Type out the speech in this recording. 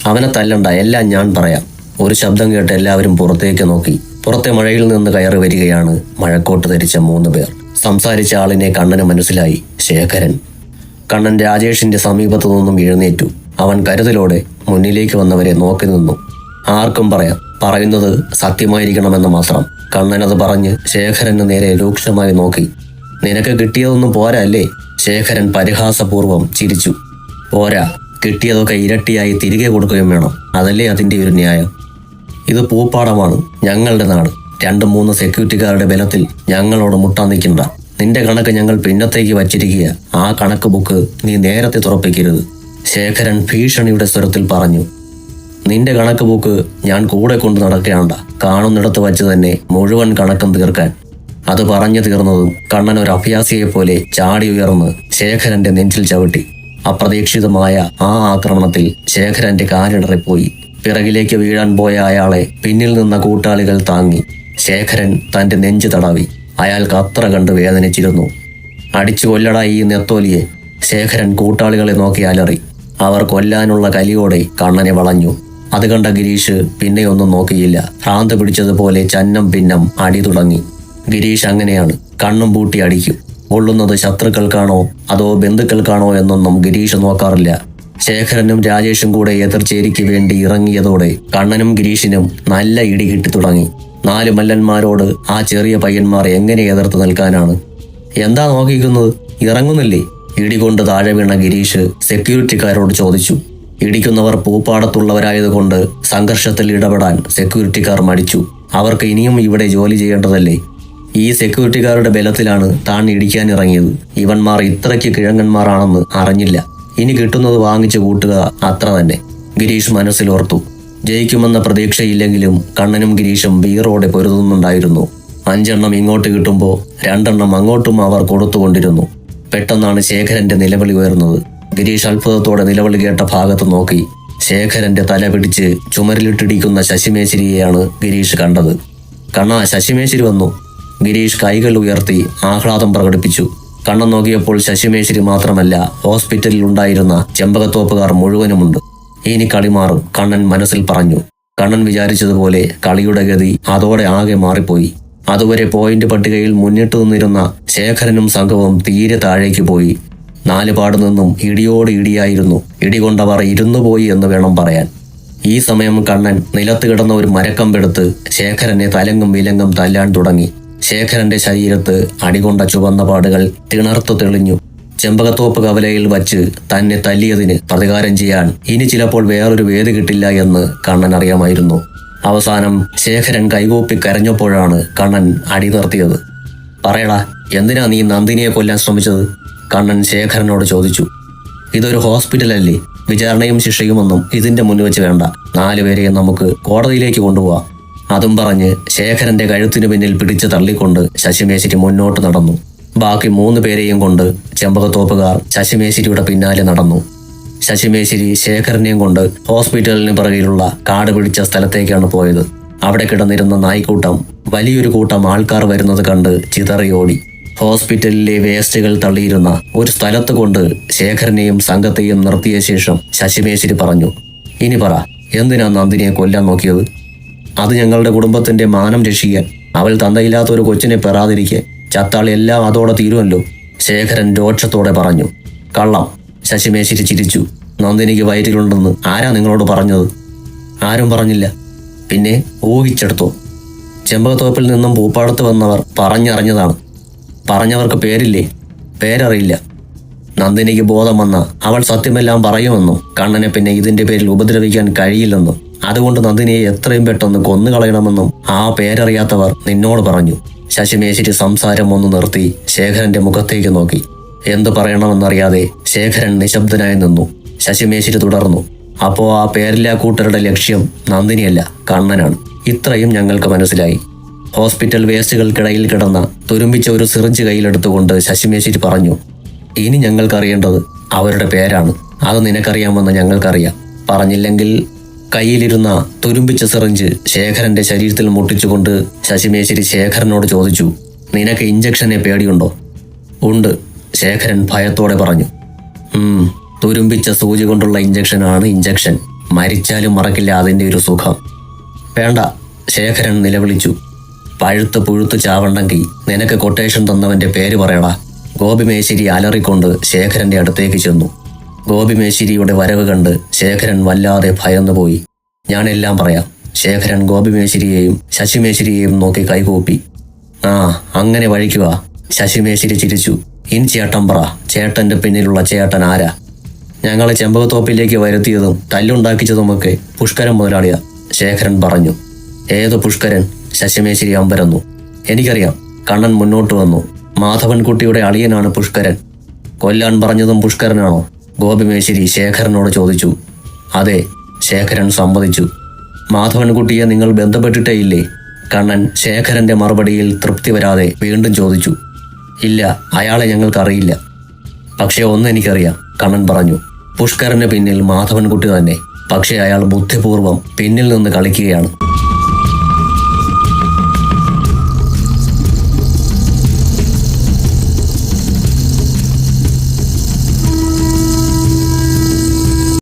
അവനെ തല്ലണ്ട, എല്ലാം ഞാൻ പറയാം. ഒരു ശബ്ദം കേട്ട് എല്ലാവരും പുറത്തേക്ക് നോക്കി. പുറത്തെ മഴയിൽ നിന്ന് കയറി വരികയാണ് മഴക്കോട്ട് ധരിച്ച 3 പേർ. സംസാരിച്ച ആളിനെ കണ്ണന് മനസ്സിലായി. ശേഖരൻ. കണ്ണൻ രാജേഷിന്റെ സമീപത്തു നിന്നും എഴുന്നേറ്റു. അവൻ കരുതലോടെ മുന്നിലേക്ക് വന്നവരെ നോക്കി നിന്നു. ആർക്കും പറയാം, പറയുന്നത് സത്യമായിരിക്കണമെന്ന് മാത്രം. കണ്ണനത് പറഞ്ഞ് ശേഖരന് നേരെ രൂക്ഷമായി നോക്കി. നിനക്ക് കിട്ടിയതൊന്നും പോരാ അല്ലേ? ശേഖരൻ പരിഹാസപൂർവം ചിരിച്ചു. പോരാ, കിട്ടിയതൊക്കെ ഇരട്ടിയായി തിരികെ കൊടുക്കുകയും വേണം. അതല്ലേ അതിൻ്റെ ഒരു ന്യായം. ഇത് പൂപ്പാടമാണ്, ഞങ്ങളുടെ നാട്. 2-3 സെക്യൂരിറ്റിക്കാരുടെ ബലത്തിൽ ഞങ്ങളോട് മുട്ടാൻ നിൽക്കണ്ട. നിന്റെ കണക്ക് ഞങ്ങൾ പിന്നത്തേക്ക് വച്ചിരിക്കുക. ആ കണക്ക് ബുക്ക് നീ നേരത്തെ തുറപ്പിക്കരുത്. ശേഖരൻ ഭീഷണിയുടെ സ്വരത്തിൽ പറഞ്ഞു. നിന്റെ കണക്ക് ബുക്ക് ഞാൻ കൂടെ കൊണ്ട് നടക്കേണ്ട. കാണുന്നിടത്ത് വച്ച് തന്നെ മുഴുവൻ കണക്കും തീർക്കാൻ. അത് പറഞ്ഞു തീർന്നതും കണ്ണൻ ഒരു അഭ്യാസിയെപ്പോലെ ചാടി ഉയർന്ന് ശേഖരന്റെ നെഞ്ചിൽ ചവിട്ടി. അപ്രതീക്ഷിതമായ ആ ആക്രമണത്തിൽ ശേഖരന്റെ കാലിടറിപ്പോയി. പിറകിലേക്ക് വീഴാൻ പോയ അയാളെ പിന്നിൽ നിന്ന കൂട്ടാളികൾ താങ്ങി. ശേഖരൻ തന്റെ നെഞ്ച് തടവി. അയാൾക്ക് അത്ര കണ്ട് വേദനിച്ചിരുന്നു. അടിച്ചു കൊല്ലടാ ഈ നെത്തോലിയെ. ശേഖരൻ കൂട്ടാളികളെ നോക്കി അലറി. അവർ കൊല്ലാനുള്ള കലിയോടെ കണ്ണനെ വളഞ്ഞു. അത് കണ്ട ഗിരീഷ് പിന്നെയൊന്നും നോക്കിയില്ല. ഭ്രാന്ത് പിടിച്ചതുപോലെ ചന്നം ഭിന്നം അടി തുടങ്ങി. ഗിരീഷ് അങ്ങനെയാണ്, കണ്ണും പൂട്ടി അടിക്കും. കൊള്ളുന്നത് ശത്രുക്കൾക്കാണോ അതോ ബന്ധുക്കൾക്കാണോ എന്നൊന്നും ഗിരീഷ് നോക്കാറില്ല. ശേഖരനും രാജേഷും കൂടെ എതിർചേരിക്ക് വേണ്ടി ഇറങ്ങിയതോടെ കണ്ണനും ഗിരീഷിനും നല്ല ഇടി കിട്ടി തുടങ്ങി. 4 മല്ലന്മാരോട് ആ ചെറിയ പയ്യന്മാർ എങ്ങനെ എതിർത്ത് നിൽക്കാനാണ്? എന്താ നോക്കിക്കുന്നത്? ഇറങ്ങുന്നില്ലേ? ഇടികൊണ്ട് താഴെ വീണ ഗിരീഷ് സെക്യൂരിറ്റിക്കാരോട് ചോദിച്ചു. ഇടിക്കുന്നവർ പൂപ്പാടത്തുള്ളവരായതുകൊണ്ട് സംഘർഷത്തിൽ ഇടപെടാൻ സെക്യൂരിറ്റിക്കാർ മടിച്ചു. അവർക്ക് ഇനിയും ഇവിടെ ജോലി ചെയ്യേണ്ടതല്ലേ? ഈ സെക്യൂരിറ്റിക്കാരുടെ ബലത്തിലാണ് താൻ ഇടിക്കാൻ ഇറങ്ങിയത്. ഇവന്മാർ ഇത്രയ്ക്ക് കിഴങ്ങന്മാരാണെന്ന് അറിഞ്ഞില്ല. ഇനി കിട്ടുന്നത് വാങ്ങിച്ചു കൂട്ടുക, അത്ര തന്നെ. ഗിരീഷ് മനസ്സിലോർത്തു. ജയിക്കുമെന്ന പ്രതീക്ഷയില്ലെങ്കിലും കണ്ണനും ഗിരീഷും വീറോടെ പൊരുതുന്നുണ്ടായിരുന്നു. 5 എണ്ണം ഇങ്ങോട്ട് കിട്ടുമ്പോൾ 2 എണ്ണം അങ്ങോട്ടും അവർ കൊടുത്തുകൊണ്ടിരുന്നു. പെട്ടെന്നാണ് ശേഖരന്റെ നിലവിളി ഉയർന്നത്. ഗിരീഷ് അത്ഭുതത്തോടെ നിലവിളി കേട്ട ഭാഗത്ത് നോക്കി. ശേഖരന്റെ തല പിടിച്ച് ചുമരിലിട്ടിടിക്കുന്ന ശശിമേശ്വരിയെയാണ് ഗിരീഷ് കണ്ടത്. കണ്ണാ, ശശിമേശ്വരി വന്നു. ഗിരീഷ് കൈകൾ ഉയർത്തി ആഹ്ലാദം പ്രകടിപ്പിച്ചു. കണ്ണൻ നോക്കിയപ്പോൾ ശശിമേശ്വരി മാത്രമല്ല, ഹോസ്പിറ്റലിൽ ഉണ്ടായിരുന്ന ചെമ്പകത്തോപ്പുകാർ മുഴുവനുമുണ്ട്. ഇനി കളി മാറും, കണ്ണൻ മനസ്സിൽ പറഞ്ഞു. കണ്ണൻ വിചാരിച്ചതുപോലെ കളിയുടെ ഗതി അതോടെ ആകെ മാറിപ്പോയി. അതുവരെ പോയിന്റ് പട്ടികയിൽ മുന്നിട്ട് നിന്നിരുന്ന ശേഖരനും സംഘവും തീരെ താഴേക്ക് പോയി. 4 പാട് നിന്നും ഇടിയോട് ഇടിയായിരുന്നു. ഇടികൊണ്ടവർ ഇരുന്നുപോയി എന്ന് വേണം പറയാൻ. ഈ സമയം കണ്ണൻ നിലത്ത് കിടന്ന ഒരു മരക്കമ്പെടുത്ത് ശേഖരനെ തലങ്ങും വിലങ്ങും തല്ലാൻ തുടങ്ങി. ശേഖരന്റെ ശരീരത്ത് അടികൊണ്ട ചുവന്ന പാടുകൾ തിണർത്തു തെളിഞ്ഞു. ചെമ്പകത്തോപ്പ് കവലയിൽ വച്ച് തന്നെ തല്ലിയതിന് പ്രതികാരം ചെയ്യാൻ ഇനി ചിലപ്പോൾ വേറൊരു വേദി കിട്ടില്ല എന്ന് കണ്ണൻ അറിയാമായിരുന്നു. അവസാനം ശേഖരൻ കൈകൂപ്പി കരഞ്ഞപ്പോഴാണ് കണ്ണൻ അടി നിർത്തിയത്. പറയടാ, എന്തിനാ നീ നന്ദിനിയെ കൊല്ലാൻ ശ്രമിച്ചത്? കണ്ണൻ ശേഖരനോട് ചോദിച്ചു. ഇതൊരു ഹോസ്പിറ്റലല്ലേ, വിചാരണയും ശിക്ഷയുമൊന്നും ഇതിന്റെ മുന്നിൽ വെച്ച് വേണ്ട. 4 പേരെയും നമുക്ക് കോടതിയിലേക്ക് കൊണ്ടുപോവാം. അതും പറഞ്ഞ് ശേഖരന്റെ കഴുത്തിനു പിന്നിൽ പിടിച്ച് തള്ളിക്കൊണ്ട് ശശിമേശ്വരി മുന്നോട്ട് നടന്നു. ബാക്കി 3 പേരെയും കൊണ്ട് ചെമ്പകത്തോപ്പുകാർ ശശിമേശ്വരിയുടെ പിന്നാലെ നടന്നു. ശശിമേശ്വരി ശേഖരനെയും കൊണ്ട് ഹോസ്പിറ്റലിന് പിറകിലുള്ള കാട് പിടിച്ച സ്ഥലത്തേക്കാണ് പോയത്. അവിടെ കിടന്നിരുന്ന നായ്ക്കൂട്ടം വലിയൊരു കൂട്ടം ആൾക്കാർ വരുന്നത് കണ്ട് ചിതറിയോടി. ഹോസ്പിറ്റലിലെ വേസ്റ്റുകൾ തള്ളിയിരുന്ന ഒരു സ്ഥലത്ത് കൊണ്ട് ശേഖരനെയും സംഘത്തെയും നിർത്തിയ ശേഷം ശശിമേശ്വരി പറഞ്ഞു. ഇനി പറ, എന്തിനാ നന്ദിനിയെ കൊല്ലാൻ നോക്കിയത്? അത് ഞങ്ങളുടെ കുടുംബത്തിന്റെ മാനം രക്ഷിക്കാൻ. അവൾ തന്തയില്ലാത്ത ഒരു കൊച്ചിനെ പെറാതിരിക്കെ. ചത്താൾ എല്ലാം അതോടെ തീരുമല്ലോ. ശേഖരൻ രോക്ഷത്തോടെ പറഞ്ഞു. കള്ളം. ശശിമേശ്വരി ചിരിച്ചു. നന്ദിനിക്ക് വയറ്റിലുണ്ടെന്ന് ആരാ നിങ്ങളോട് പറഞ്ഞത്? ആരും പറഞ്ഞില്ല. പിന്നെ ഊഹിച്ചെടുത്തോ? ചെമ്പകത്തോപ്പിൽ നിന്നും പൂപ്പാടത്ത് വന്നവർ പറഞ്ഞറിഞ്ഞതാണ്. പറഞ്ഞവർക്ക് പേരില്ലേ? പേരറിയില്ല. നന്ദിനിക്ക് ബോധം വന്ന അവൾ സത്യമെല്ലാം പറയുമെന്നും കണ്ണനെ പിന്നെ ഇതിന്റെ പേരിൽ ഉപദ്രവിക്കാൻ കഴിയില്ലെന്നും അതുകൊണ്ട് നന്ദിനിയെ എത്രയും പെട്ടെന്ന് കൊന്നുകളയണമെന്നും ആ പേരറിയാത്തവർ നിന്നോട് പറഞ്ഞു. ശശിമേശ്വരി സംസാരം ഒന്ന് നിർത്തി ശേഖരന്റെ മുഖത്തേക്ക് നോക്കി. എന്തു പറയണമെന്നറിയാതെ ശേഖരൻ നിശബ്ദനായി നിന്നു. ശശിമേശ്വരി തുടർന്നു. അപ്പോ ആ പേരില്ലാ കൂട്ടരുടെ ലക്ഷ്യം നന്ദിനിയല്ല, കണ്ണനാണ്. ഇത്രയും ഞങ്ങൾക്ക് മനസ്സിലായി. ഹോസ്പിറ്റൽ വേസ്റ്റുകൾക്കിടയിൽ കിടന്ന തുരുമ്പിച്ച ഒരു സിറിഞ്ച് കയ്യിലെടുത്തുകൊണ്ട് ശശിമേശ്വരി പറഞ്ഞു. ഇനി ഞങ്ങൾക്കറിയേണ്ടത് അവരുടെ പേരാണ്. അത് നിനക്കറിയാമെന്ന് ഞങ്ങൾക്കറിയാം. പറഞ്ഞില്ലെങ്കിൽ. കയ്യിലിരുന്ന തുരുമ്പിച്ച സിറിഞ്ച് ശേഖരന്റെ ശരീരത്തിൽ മുട്ടിച്ചുകൊണ്ട് ശശിമേശ്വരി ശേഖരനോട് ചോദിച്ചു. നിനക്ക് ഇഞ്ചക്ഷനെ പേടിയുണ്ടോ? ഉണ്ട്, ശേഖരൻ ഭയത്തോടെ പറഞ്ഞു. തുരുമ്പിച്ച സൂചി കൊണ്ടുള്ള ഇഞ്ചക്ഷനാണ് ഇഞ്ചക്ഷൻ. മരിച്ചാലും മറക്കില്ല അതിൻ്റെ ഒരു സുഖം. വേണ്ട, ശേഖരൻ നിലവിളിച്ചു. പഴുത്ത് പുഴുത്തു ചാവണ്ടെങ്കിൽ നിനക്ക് കൊട്ടേഷൻ തന്നവന്റെ പേര് പറയടാ. ഗോപിമേശ്ശേരി അലറിക്കൊണ്ട് ശേഖരന്റെ അടുത്തേക്ക് ചെന്നു. ഗോപിമേശ്ശേരിയുടെ വരവ് കണ്ട് ശേഖരൻ വല്ലാതെ ഭയന്നുപോയി. ഞാനെല്ലാം പറയാം. ശേഖരൻ ഗോപിമേശ്ശേരിയെയും ശശിമേശ്ശേരിയെയും നോക്കി കൈകൂപ്പി. ആ, അങ്ങനെ വഴിക്കുക. ശശിമേശ്ശേരി ചിരിച്ചു. ഇനി ചേട്ടൻ പറ, ചേട്ടന്റെ പിന്നിലുള്ള ചേട്ടൻ ആരാ? ഞങ്ങളെ ചെമ്പകത്തോപ്പിലേക്ക് വരുത്തിയതും തല്ലുണ്ടാക്കിച്ചതുമൊക്കെ പുഷ്കരൻ മുതലാളിയാ, ശേഖരൻ പറഞ്ഞു. ഏത് പുഷ്കരൻ? ശശിമേശ്ശേരി അമ്പരന്നു. എനിക്കറിയാം. കണ്ണൻ മുന്നോട്ട് വന്നു. മാധവൻകുട്ടിയുടെ അളിയനാണ് പുഷ്കരൻ. കൊല്ലാൻ പറഞ്ഞതും പുഷ്കരനാണോ? ഗോപിമേശ്ശേരി ശേഖരനോട് ചോദിച്ചു. അതെ, ശേഖരൻ സമ്മതിച്ചു. മാധവൻകുട്ടിയെ നിങ്ങൾ ബന്ധപ്പെട്ടിട്ടേയില്ലേ? കണ്ണൻ ശേഖരന്റെ മറുപടിയിൽ തൃപ്തി വരാതെ വീണ്ടും ചോദിച്ചു. ഇല്ല, അയാളെ ഞങ്ങൾക്കറിയില്ല. പക്ഷേ ഒന്നെനിക്കറിയാം, കണ്ണൻ പറഞ്ഞു. പുഷ്കരന് പിന്നിൽ മാധവൻകുട്ടി തന്നെ. പക്ഷേ അയാൾ ബുദ്ധിപൂർവം പിന്നിൽ നിന്ന് കളിക്കുകയാണ്.